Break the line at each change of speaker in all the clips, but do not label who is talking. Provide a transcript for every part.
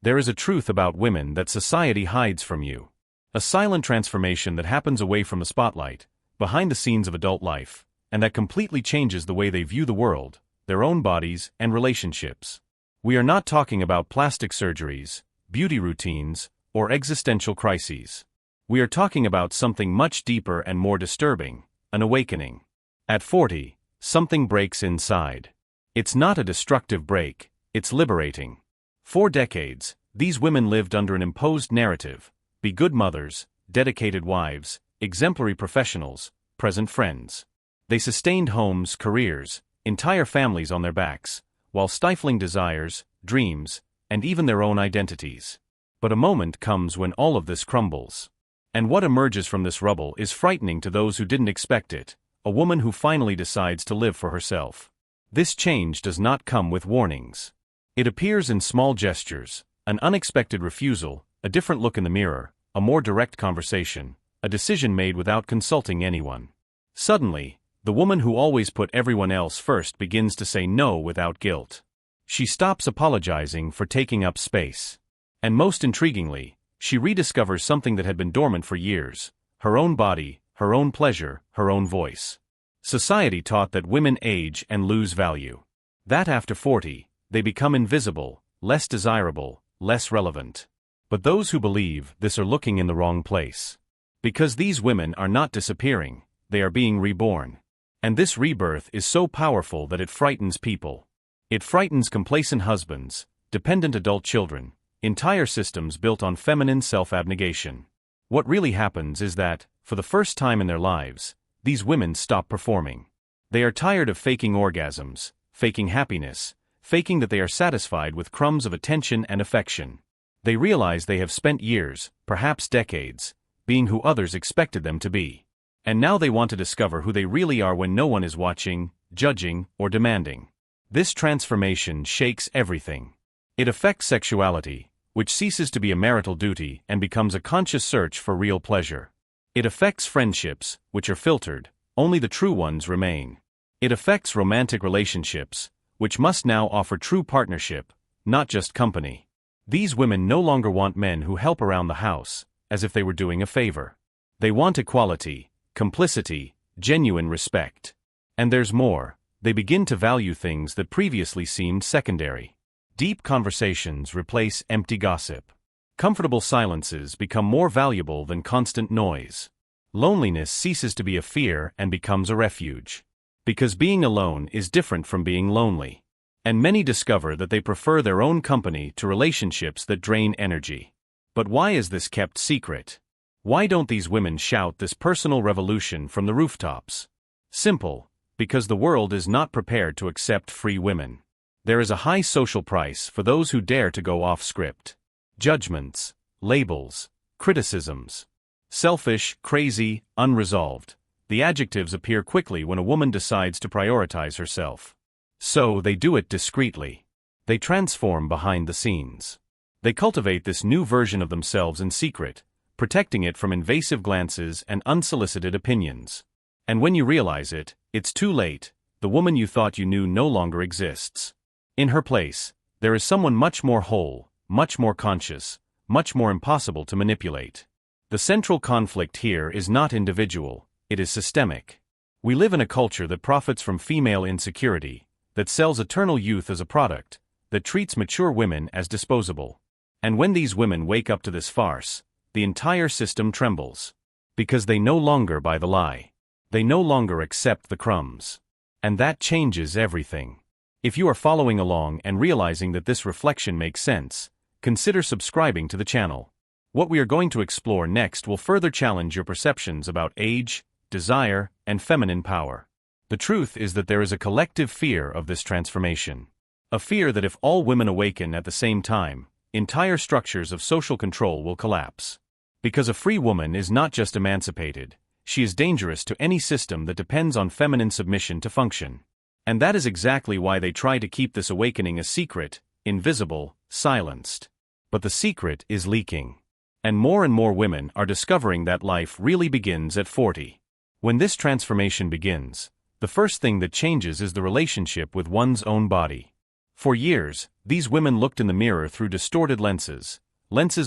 There is a truth about women that society hides from you. A silent transformation that happens away from the spotlight, behind the scenes of adult life, and that completely changes the way they view the world, their own bodies, and relationships. We are not talking about plastic surgeries, beauty routines, or existential crises. We are talking about something much deeper and more disturbing, an awakening. At 40, something breaks inside. It's not a destructive break, it's liberating. For decades, these women lived under an imposed narrative: be good mothers, dedicated wives, exemplary professionals, present friends. They sustained homes, careers, entire families on their backs, while stifling desires, dreams, and even their own identities. But a moment comes when all of this crumbles. And what emerges from this rubble is frightening to those who didn't expect it: a woman who finally decides to live for herself. This change does not come with warnings. It appears in small gestures: an unexpected refusal, a different look in the mirror, a more direct conversation, a decision made without consulting anyone. Suddenly, the woman who always put everyone else first begins to say no without guilt. She stops apologizing for taking up space. And most intriguingly, she rediscovers something that had been dormant for years: her own body, her own pleasure, her own voice. Society taught that women age and lose value. That after 40, they become invisible, less desirable, less relevant. But those who believe this are looking in the wrong place. Because these women are not disappearing, they are being reborn. And this rebirth is so powerful that it frightens people. It frightens complacent husbands, dependent adult children, entire systems built on feminine self-abnegation. What really happens is that, for the first time in their lives, these women stop performing. They are tired of faking orgasms, faking happiness, faking that they are satisfied with crumbs of attention and affection. They realize they have spent years, perhaps decades, being who others expected them to be. And now they want to discover who they really are when no one is watching, judging, or demanding. This transformation shakes everything. It affects sexuality, which ceases to be a marital duty and becomes a conscious search for real pleasure. It affects friendships, which are filtered, only the true ones remain. It affects romantic relationships, which must now offer true partnership, not just company. These women no longer want men who help around the house, as if they were doing a favor. They want equality, complicity, genuine respect. And there's more: they begin to value things that previously seemed secondary. Deep conversations replace empty gossip. Comfortable silences become more valuable than constant noise. Loneliness ceases to be a fear and becomes a refuge. Because being alone is different from being lonely. And many discover that they prefer their own company to relationships that drain energy. But why is this kept secret? Why don't these women shout this personal revolution from the rooftops? Simple: because the world is not prepared to accept free women. There is a high social price for those who dare to go off script. Judgments, labels, criticisms. Selfish, crazy, unresolved. The adjectives appear quickly when a woman decides to prioritize herself. So they do it discreetly. They transform behind the scenes. They cultivate this new version of themselves in secret, protecting it from invasive glances and unsolicited opinions. And when you realize it, it's too late. The woman you thought you knew no longer exists. In her place, there is someone much more whole, much more conscious, much more impossible to manipulate. The central conflict here is not individual, it is systemic. We live in a culture that profits from female insecurity, that sells eternal youth as a product, that treats mature women as disposable. And when these women wake up to this farce, the entire system trembles. Because they no longer buy the lie. They no longer accept the crumbs. And that changes everything. If you are following along and realizing that this reflection makes sense, consider subscribing to the channel. What we are going to explore next will further challenge your perceptions about age, desire, and feminine power. The truth is that there is a collective fear of this transformation. A fear that if all women awaken at the same time, entire structures of social control will collapse. Because a free woman is not just emancipated, she is dangerous to any system that depends on feminine submission to function. And that is exactly why they try to keep this awakening a secret, invisible, silenced. But the secret is leaking. And more women are discovering that life really begins at 40. When this transformation begins, the first thing that changes is the relationship with one's own body. For years, these women looked in the mirror through distorted lenses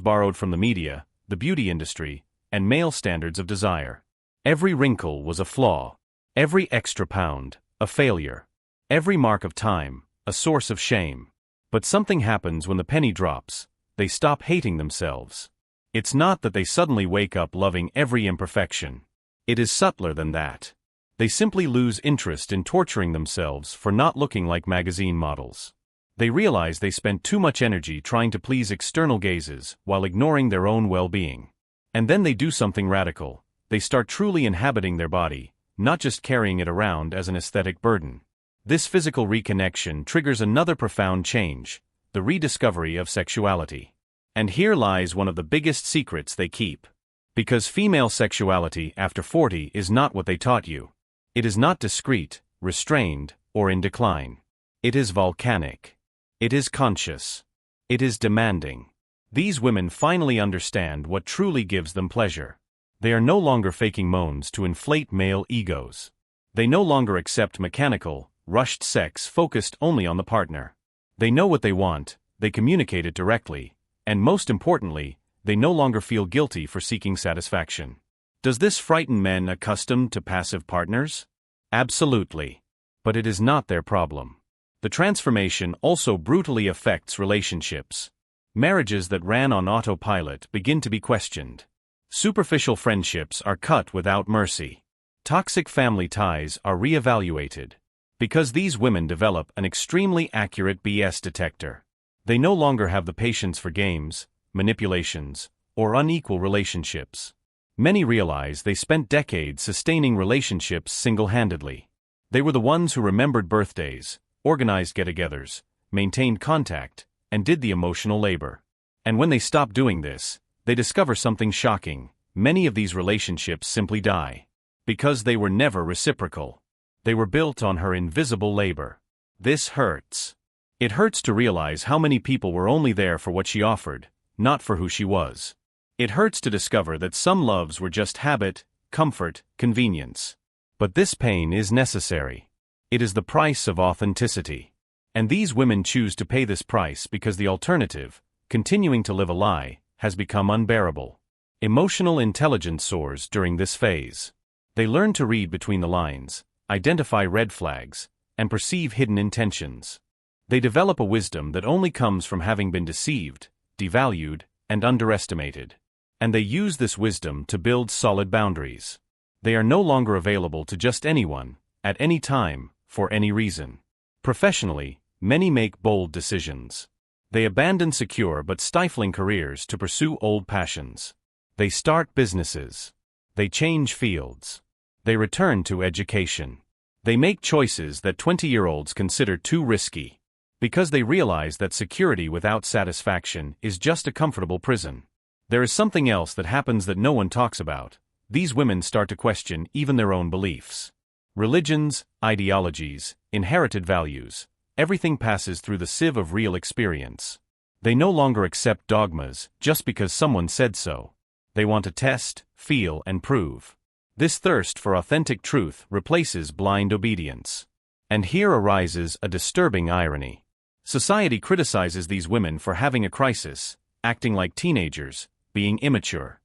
borrowed from the media, the beauty industry, and male standards of desire. Every wrinkle was a flaw. Every extra pound, a failure. Every mark of time, a source of shame. But something happens when the penny drops. They stop hating themselves. It's not that they suddenly wake up loving every imperfection. It is subtler than that. They simply lose interest in torturing themselves for not looking like magazine models. They realize they spent too much energy trying to please external gazes while ignoring their own well-being. And then they do something radical. They start truly inhabiting their body, not just carrying it around as an aesthetic burden. This physical reconnection triggers another profound change, the rediscovery of sexuality. And here lies one of the biggest secrets they keep. Because female sexuality after 40 is not what they taught you. It is not discreet, restrained, or in decline. It is volcanic. It is conscious. It is demanding. These women finally understand what truly gives them pleasure. They are no longer faking moans to inflate male egos. They no longer accept mechanical, rushed sex focused only on the partner. They know what they want, they communicate it directly, and most importantly, they no longer feel guilty for seeking satisfaction. Does this frighten men accustomed to passive partners? Absolutely. But it is not their problem. The transformation also brutally affects relationships. Marriages that ran on autopilot begin to be questioned. Superficial friendships are cut without mercy. Toxic family ties are reevaluated. Because these women develop an extremely accurate BS detector. They no longer have the patience for games, manipulations, or unequal relationships. Many realize they spent decades sustaining relationships single-handedly. They were the ones who remembered birthdays, organized get-togethers, maintained contact, and did the emotional labor. And when they stop doing this, they discover something shocking. Many of these relationships simply die. Because they were never reciprocal. They were built on her invisible labor. This hurts. It hurts to realize how many people were only there for what she offered, not for who she was. It hurts to discover that some loves were just habit, comfort, convenience. But this pain is necessary. It is the price of authenticity. And these women choose to pay this price because the alternative, continuing to live a lie, has become unbearable. Emotional intelligence soars during this phase. They learn to read between the lines, identify red flags, and perceive hidden intentions. They develop a wisdom that only comes from having been deceived, devalued, and underestimated. And they use this wisdom to build solid boundaries. They are no longer available to just anyone, at any time, for any reason. Professionally, many make bold decisions. They abandon secure but stifling careers to pursue old passions. They start businesses. They change fields. They return to education. They make choices that 20-year-olds consider too risky. Because they realize that security without satisfaction is just a comfortable prison. There is something else that happens that no one talks about. These women start to question even their own beliefs. Religions, ideologies, inherited values, everything passes through the sieve of real experience. They no longer accept dogmas just because someone said so. They want to test, feel, and prove. This thirst for authentic truth replaces blind obedience. And here arises a disturbing irony. Society criticizes these women for having a crisis, acting like teenagers, being immature.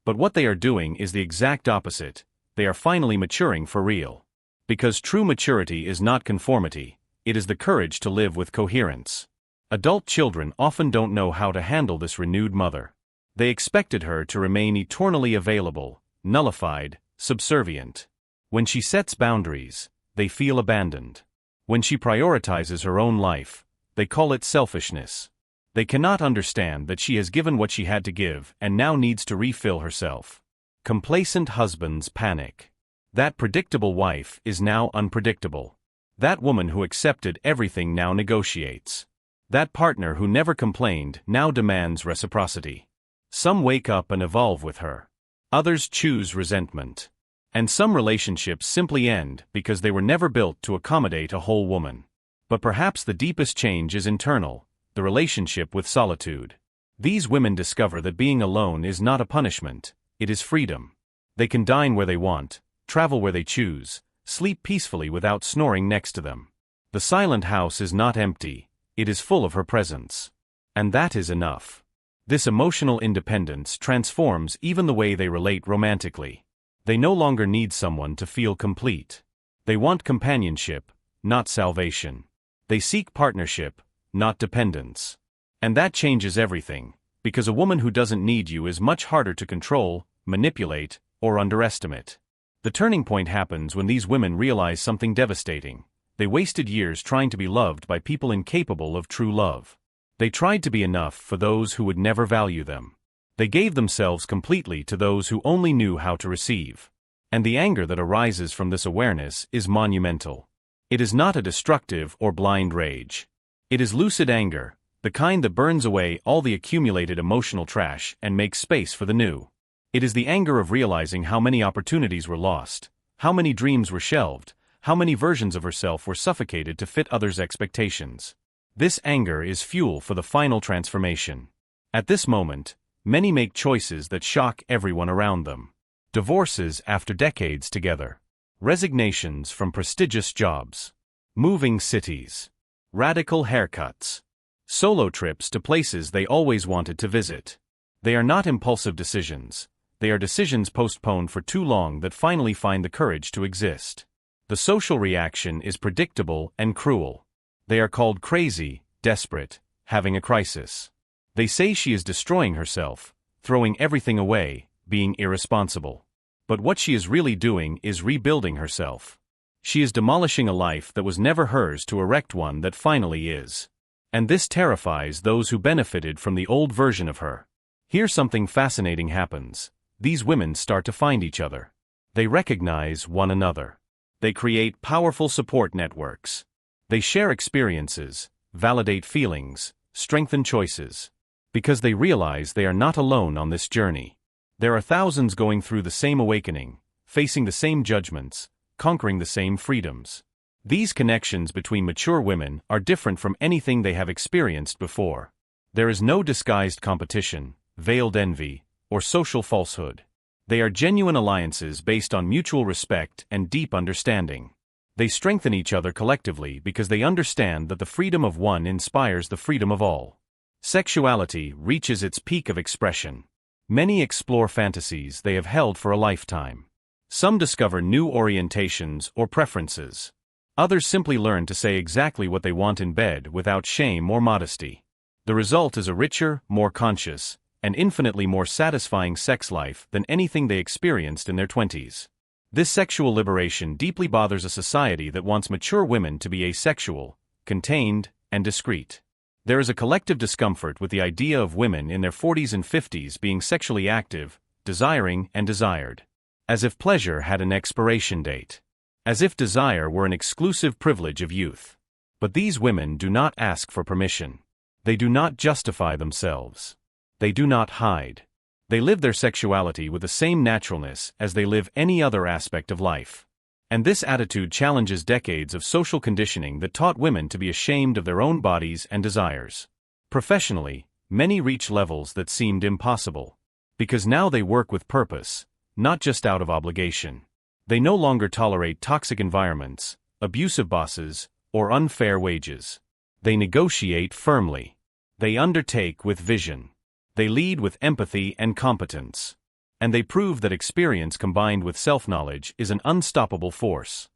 But what they are doing is the exact opposite. They are finally maturing for real. Because true maturity is not conformity, it is the courage to live with coherence. Adult children often don't know how to handle this renewed mother. They expected her to remain eternally available, nullified, subservient. When she sets boundaries, they feel abandoned. When she prioritizes her own life, they call it selfishness. They cannot understand that she has given what she had to give and now needs to refill herself. Complacent husbands panic. That predictable wife is now unpredictable. That woman who accepted everything now negotiates. That partner who never complained now demands reciprocity. Some wake up and evolve with her. Others choose resentment. And some relationships simply end because they were never built to accommodate a whole woman. But perhaps the deepest change is internal, the relationship with solitude. These women discover that being alone is not a punishment, it is freedom. They can dine where they want, travel where they choose, sleep peacefully without snoring next to them. The silent house is not empty, it is full of her presence. And that is enough. This emotional independence transforms even the way they relate romantically. They no longer need someone to feel complete. They want companionship, not salvation. They seek partnership, not dependence. And that changes everything, because a woman who doesn't need you is much harder to control, manipulate, or underestimate. The turning point happens when these women realize something devastating. They wasted years trying to be loved by people incapable of true love. They tried to be enough for those who would never value them. They gave themselves completely to those who only knew how to receive. And the anger that arises from this awareness is monumental. It is not a destructive or blind rage. It is lucid anger, the kind that burns away all the accumulated emotional trash and makes space for the new. It is the anger of realizing how many opportunities were lost, how many dreams were shelved, how many versions of herself were suffocated to fit others' expectations. This anger is fuel for the final transformation. At this moment, many make choices that shock everyone around them. Divorces after decades together. Resignations from prestigious jobs. Moving cities. Radical haircuts. Solo trips to places they always wanted to visit. They are not impulsive decisions. They are decisions postponed for too long that finally find the courage to exist. The social reaction is predictable and cruel. They are called crazy, desperate, having a crisis. They say she is destroying herself, throwing everything away, being irresponsible. But what she is really doing is rebuilding herself. She is demolishing a life that was never hers to erect one that finally is. And this terrifies those who benefited from the old version of her. Here something fascinating happens. These women start to find each other. They recognize one another. They create powerful support networks. They share experiences, validate feelings, strengthen choices. Because they realize they are not alone on this journey. There are thousands going through the same awakening, facing the same judgments, conquering the same freedoms. These connections between mature women are different from anything they have experienced before. There is no disguised competition, veiled envy, or social falsehood. They are genuine alliances based on mutual respect and deep understanding. They strengthen each other collectively because they understand that the freedom of one inspires the freedom of all. Sexuality reaches its peak of expression. Many explore fantasies they have held for a lifetime. Some discover new orientations or preferences. Others simply learn to say exactly what they want in bed without shame or modesty. The result is a richer, more conscious, and infinitely more satisfying sex life than anything they experienced in their 20s. This sexual liberation deeply bothers a society that wants mature women to be asexual, contained, and discreet. There is a collective discomfort with the idea of women in their 40s and 50s being sexually active, desiring, and desired. As if pleasure had an expiration date. As if desire were an exclusive privilege of youth. But these women do not ask for permission. They do not justify themselves. They do not hide. They live their sexuality with the same naturalness as they live any other aspect of life. And this attitude challenges decades of social conditioning that taught women to be ashamed of their own bodies and desires. Professionally, many reach levels that seemed impossible. Because now they work with purpose, not just out of obligation. They no longer tolerate toxic environments, abusive bosses, or unfair wages. They negotiate firmly. They undertake with vision. They lead with empathy and competence. And they prove that experience combined with self-knowledge is an unstoppable force.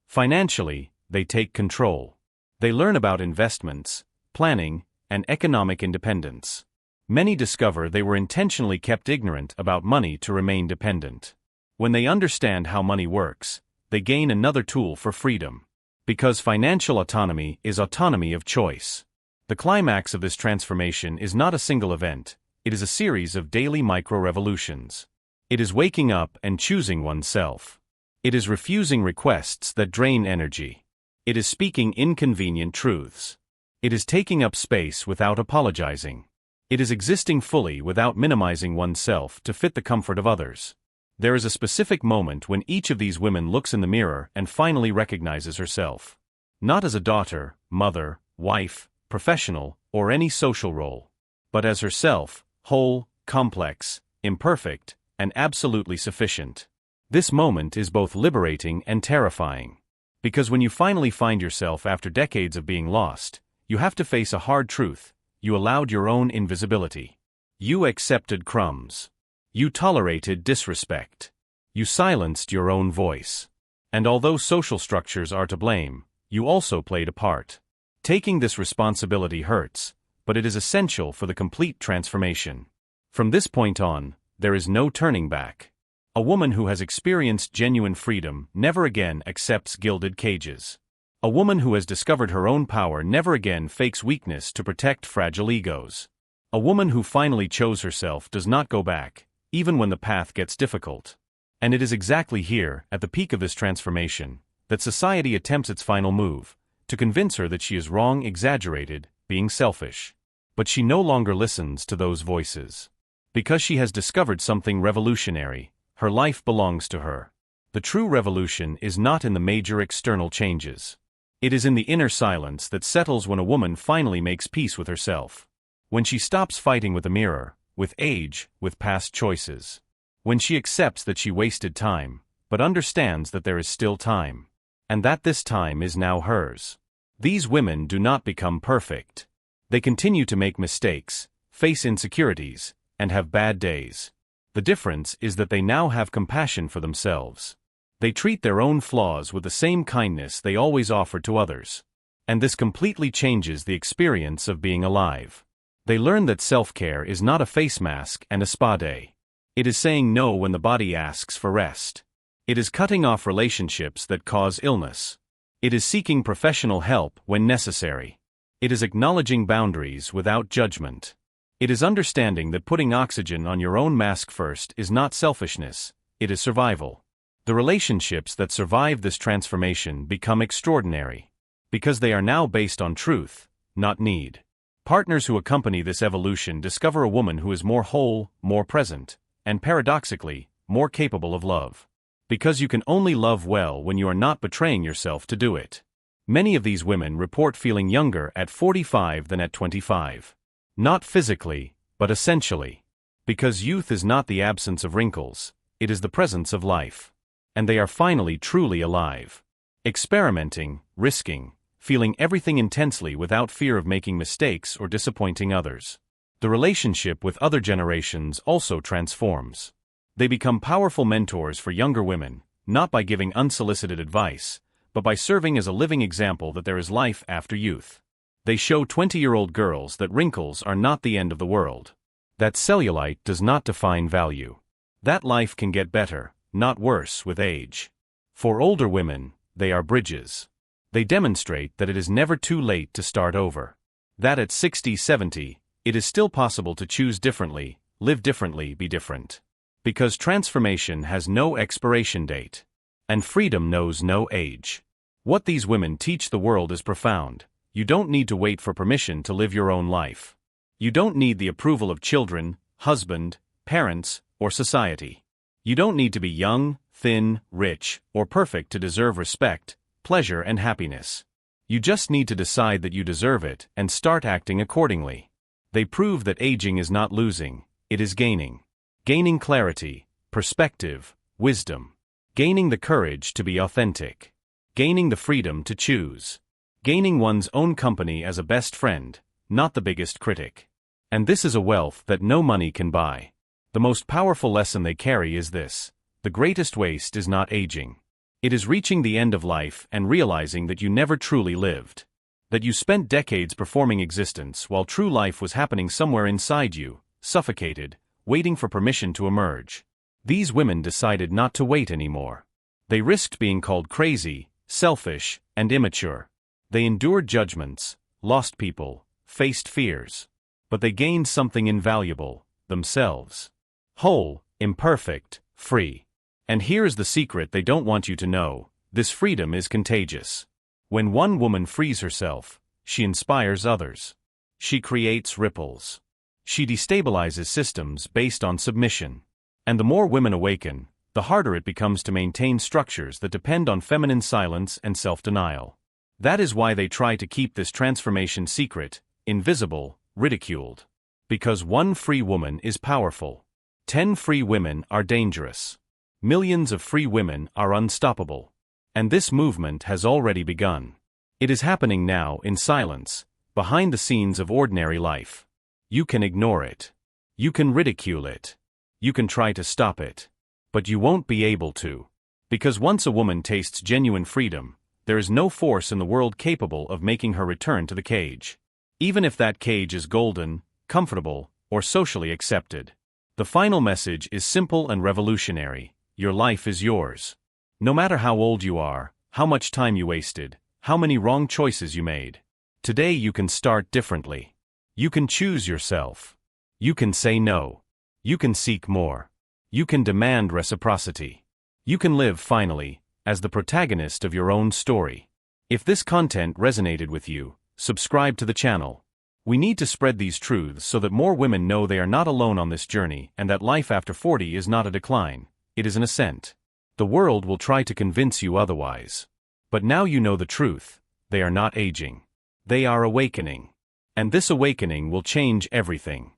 Financially, they take control. They learn about investments, planning, and economic independence. Many discover they were intentionally kept ignorant about money to remain dependent. When they understand how money works, they gain another tool for freedom. Because financial autonomy is autonomy of choice. The climax of this transformation is not a single event. It is a series of daily micro-revolutions. It is waking up and choosing oneself. It is refusing requests that drain energy. It is speaking inconvenient truths. It is taking up space without apologizing. It is existing fully without minimizing oneself to fit the comfort of others. There is a specific moment when each of these women looks in the mirror and finally recognizes herself. Not as a daughter, mother, wife, professional, or any social role. But as herself, whole, complex, imperfect, and absolutely sufficient. This moment is both liberating and terrifying. Because when you finally find yourself after decades of being lost, you have to face a hard truth: you allowed your own invisibility. You accepted crumbs. You tolerated disrespect. You silenced your own voice. And although social structures are to blame, you also played a part. Taking this responsibility hurts, but it is essential for the complete transformation. From this point on, there is no turning back. A woman who has experienced genuine freedom never again accepts gilded cages. A woman who has discovered her own power never again fakes weakness to protect fragile egos. A woman who finally chose herself does not go back, even when the path gets difficult. And it is exactly here, at the peak of this transformation, that society attempts its final move, to convince her that she is wrong, exaggerated, being selfish. But she no longer listens to those voices. Because she has discovered something revolutionary, her life belongs to her. The true revolution is not in the major external changes. It is in the inner silence that settles when a woman finally makes peace with herself. When she stops fighting with the mirror, with age, with past choices. When she accepts that she wasted time, but understands that there is still time. And that this time is now hers. These women do not become perfect. They continue to make mistakes, face insecurities, and have bad days. The difference is that they now have compassion for themselves. They treat their own flaws with the same kindness they always offered to others. And this completely changes the experience of being alive. They learn that self-care is not a face mask and a spa day. It is saying no when the body asks for rest. It is cutting off relationships that cause illness. It is seeking professional help when necessary. It is acknowledging boundaries without judgment. It is understanding that putting oxygen on your own mask first is not selfishness, it is survival. The relationships that survive this transformation become extraordinary. Because they are now based on truth, not need. Partners who accompany this evolution discover a woman who is more whole, more present, and paradoxically, more capable of love. Because you can only love well when you are not betraying yourself to do it. Many of these women report feeling younger at 45 than at 25. Not physically, but essentially. Because youth is not the absence of wrinkles, it is the presence of life. And they are finally truly alive. Experimenting, risking, feeling everything intensely without fear of making mistakes or disappointing others. The relationship with other generations also transforms. They become powerful mentors for younger women, not by giving unsolicited advice, but by serving as a living example that there is life after youth. They show 20-year-old girls that wrinkles are not the end of the world. That cellulite does not define value. That life can get better, not worse, with age. For older women, they are bridges. They demonstrate that it is never too late to start over. That at 60, 70, it is still possible to choose differently, live differently, be different. Because transformation has no expiration date. And freedom knows no age. What these women teach the world is profound. You don't need to wait for permission to live your own life. You don't need the approval of children, husband, parents, or society. You don't need to be young, thin, rich, or perfect to deserve respect, pleasure, and happiness. You just need to decide that you deserve it and start acting accordingly. They prove that aging is not losing, it is gaining. Gaining clarity, perspective, wisdom. Gaining the courage to be authentic. Gaining the freedom to choose. Gaining one's own company as a best friend, not the biggest critic. And this is a wealth that no money can buy. The most powerful lesson they carry is this: the greatest waste is not aging. It is reaching the end of life and realizing that you never truly lived. That you spent decades performing existence while true life was happening somewhere inside you, suffocated, waiting for permission to emerge. These women decided not to wait anymore. They risked being called crazy, selfish, and immature. They endured judgments, lost people, faced fears. But they gained something invaluable: themselves. Whole, imperfect, free. And here's the secret they don't want you to know: this freedom is contagious. When one woman frees herself, she inspires others. She creates ripples. She destabilizes systems based on submission. And the more women awaken, the harder it becomes to maintain structures that depend on feminine silence and self-denial. That is why they try to keep this transformation secret, invisible, ridiculed. Because one free woman is powerful. 10 free women are dangerous. Millions of free women are unstoppable. And this movement has already begun. It is happening now in silence, behind the scenes of ordinary life. You can ignore it. You can ridicule it. You can try to stop it. But you won't be able to. Because once a woman tastes genuine freedom, there is no force in the world capable of making her return to the cage. Even if that cage is golden, comfortable, or socially accepted. The final message is simple and revolutionary. Your life is yours. No matter how old you are, how much time you wasted, how many wrong choices you made. Today you can start differently. You can choose yourself. You can say no. You can seek more. You can demand reciprocity. You can live finally, as the protagonist of your own story. If this content resonated with you, subscribe to the channel. We need to spread these truths so that more women know they are not alone on this journey and that life after 40 is not a decline, it is an ascent. The world will try to convince you otherwise. But now you know the truth, they are not aging. They are awakening. And this awakening will change everything.